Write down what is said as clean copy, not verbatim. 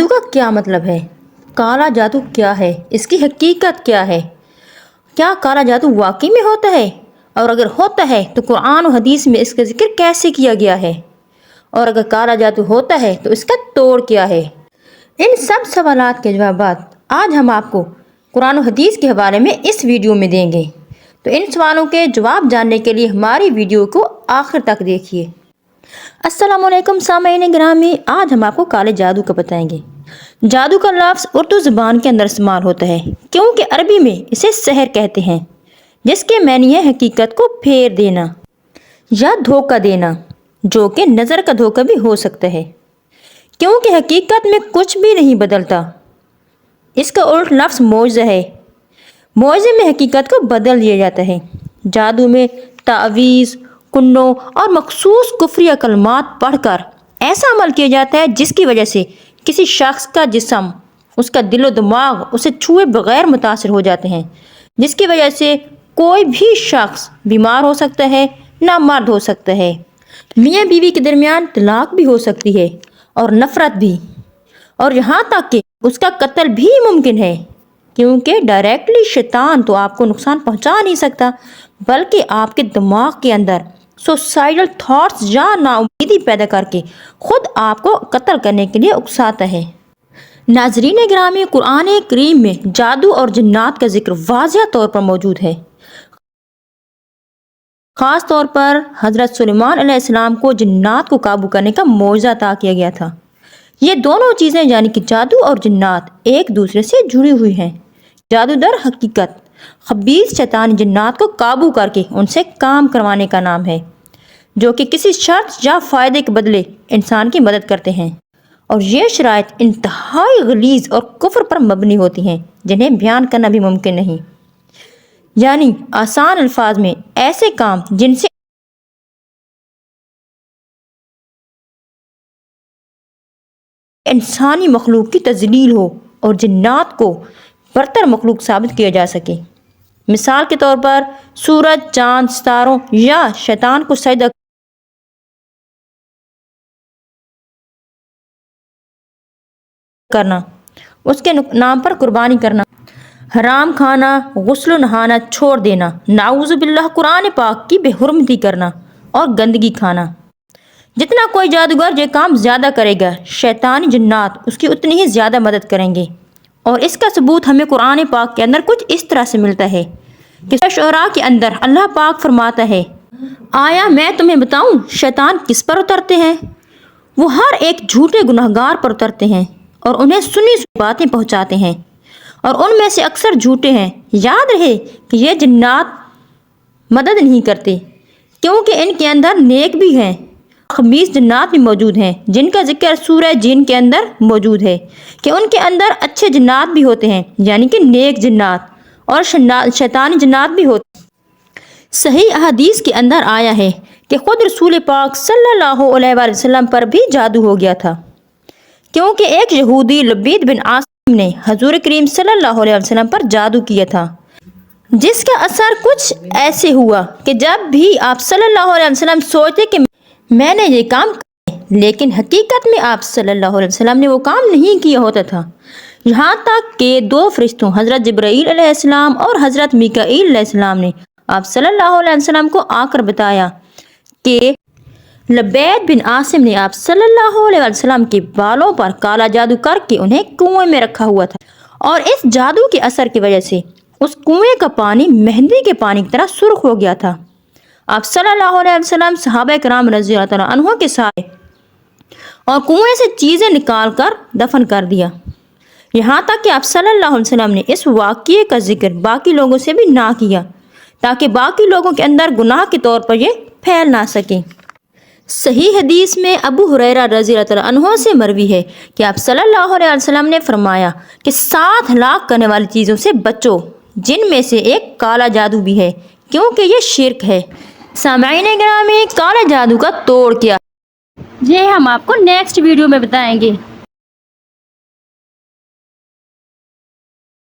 جادو کا کیا مطلب ہے؟ کالا جادو کیا ہے؟ اس کی حقیقت کیا ہے؟ کیا کالا جادو واقعی میں ہوتا ہے؟ اور اگر ہوتا ہے تو قرآن و حدیث میں اس کا ذکر کیسے کیا گیا ہے؟ اور اگر کالا جادو ہوتا ہے تو اس کا توڑ کیا ہے؟ ان سب سوالات کے جوابات آج ہم آپ کو قرآن و حدیث کے حوالے میں اس ویڈیو میں دیں گے، تو ان سوالوں کے جواب جاننے کے لیے ہماری ویڈیو کو آخر تک دیکھیے۔ السلام علیکم سامعین گرامی، آج ہم آپ کو کالے جادو کا بتائیں گے۔ جادو کا لفظ اردو زبان کے اندر استعمال ہوتا ہے کیونکہ عربی میں اسے سحر کہتے ہیں، جس کے معنی ہے حقیقت کو پھیر دینا یا دھوکہ دینا، جو کہ نظر کا دھوکہ بھی ہو سکتا ہے کیونکہ حقیقت میں کچھ بھی نہیں بدلتا۔ اس کا الٹ لفظ معجزہ ہے۔ معجزے میں حقیقت کو بدل دیا جاتا ہے۔ جادو میں تعویذ، کنوں اور مخصوص کفریہ کلمات پڑھ کر ایسا عمل کیا جاتا ہے جس کی وجہ سے کسی شخص کا جسم، اس کا دل و دماغ اسے چھوئے بغیر متاثر ہو جاتے ہیں، جس کی وجہ سے کوئی بھی شخص بیمار ہو سکتا ہے، نامرد ہو سکتا ہے، میاں بیوی کے درمیان طلاق بھی ہو سکتی ہے اور نفرت بھی، اور یہاں تک کہ اس کا قتل بھی ممکن ہے، کیونکہ ڈائریکٹلی شیطان تو آپ کو نقصان پہنچا نہیں سکتا، بلکہ آپ کے دماغ کے اندر سوسائڈل تھاٹس یا ناامیدی پیدا کر کے خود آپ کو قتل کرنے کے لیے اکساتا ہے۔ ناظرین گرامی، قرآن کریم میں جادو اور جنات کا ذکر واضح طور پر موجود ہے۔ خاص طور پر حضرت سلیمان علیہ السلام کو جنات کو قابو کرنے کا معجزہ عطا کیا گیا تھا۔ یہ دونوں چیزیں یعنی کہ جادو اور جنات ایک دوسرے سے جڑی ہوئی ہیں۔ جادو در حقیقت خبیث شیطانی جنات کو قابو کر کے ان سے کام کروانے کا نام ہے، جو کہ کسی شرط یا فائدے کے بدلے انسان کی مدد کرتے ہیں، اور یہ شرائط انتہائی غلیظ اور کفر پر مبنی ہوتی ہیں جنہیں بیان کرنا بھی ممکن نہیں۔ یعنی آسان الفاظ میں ایسے کام جن سے انسانی مخلوق کی تذلیل ہو اور جنات کو برتر مخلوق ثابت کیا جا سکے۔ مثال کے طور پر سورج، چاند، ستاروں یا شیطان کو سجدہ کرنا، اس کے نام پر قربانی کرنا، حرام کھانا، غسل و نہانا چھوڑ دینا، نعوذ باللہ قرآن پاک کی بے حرمتی کرنا اور گندگی کھانا۔ جتنا کوئی جادوگر یہ کام زیادہ کرے گا، شیطانی جنات اس کی اتنی ہی زیادہ مدد کریں گے، اور اس کا ثبوت ہمیں قرآن پاک کے اندر کچھ اس طرح سے ملتا ہے کہ شعراء کے اندر اللہ پاک فرماتا ہے، آیا میں تمہیں بتاؤں شیطان کس پر اترتے ہیں؟ وہ ہر ایک جھوٹے گناہگار پر اترتے ہیں اور انہیں سنی سنی باتیں پہنچاتے ہیں، اور ان میں سے اکثر جھوٹے ہیں۔ یاد رہے کہ یہ جنات مدد نہیں کرتے، کیونکہ ان کے اندر نیک بھی ہیں، خبیث جنات بھی موجود ہیں، جن کا ذکر سورہ جن کے اندر موجود ہے کہ ان کے اندر اچھے جنات بھی ہوتے ہیں، یعنی کہ نیک جنات، اور شیطانی جنات بھی ہوتے ہیں۔ صحیح احادیث کے اندر آیا ہے کہ خود رسول پاک صلی اللہ علیہ وآلہ وسلم پر بھی جادو ہو گیا تھا، کیونکہ ایک یہودی لبید بن عاصم نے حضور کریم صلی اللہ علیہ وسلم پر جادو کیا تھا، جس کا اثر کچھ ایسے ہوا کہ جب بھی آپ صلی اللہ علیہ وسلم سوچتے کہ میں نے یہ کام کیا، لیکن حقیقت میں آپ صلی اللہ علیہ وسلم نے وہ کام نہیں کیا ہوتا تھا، یہاں تک کہ دو فرشتوں حضرت جبرائیل علیہ السلام اور حضرت میکائیل علیہ السلام نے آپ صلی اللہ علیہ وسلم کو آ کر بتایا کہ لبید بن عاصم نے آپ صلی اللہ علیہ وسلم کے بالوں پر کالا جادو کر کے انہیں کنویں میں رکھا ہوا تھا، اور اس جادو کے اثر کی وجہ سے اس کنویں کا پانی مہندی کے پانی کی طرح سرخ ہو گیا تھا۔ آپ صلی اللہ علیہ وسلم صحابہ کرام رضی اللہ تعالیٰ عنہ کے ساتھ اور کنویں سے چیزیں نکال کر دفن کر دیا، یہاں تک کہ آپ صلی اللہ علیہ وسلم نے اس واقعے کا ذکر باقی لوگوں سے بھی نہ کیا، تاکہ باقی لوگوں کے اندر گناہ کے طور پر یہ پھیل نہ سکے۔ صحیح حدیث میں ابو ہریرہ رضی اللہ تعالیٰ عنہ سے مروی ہے کہ آپ صلی اللہ علیہ وسلم نے فرمایا کہ 7 ہلاک کرنے والی چیزوں سے بچو، جن میں سے ایک کالا جادو بھی ہے، کیونکہ یہ شرک ہے۔ سامعین گرامی، کالے جادو کا توڑ کیا، یہ ہم آپ کو نیکسٹ ویڈیو میں بتائیں گے۔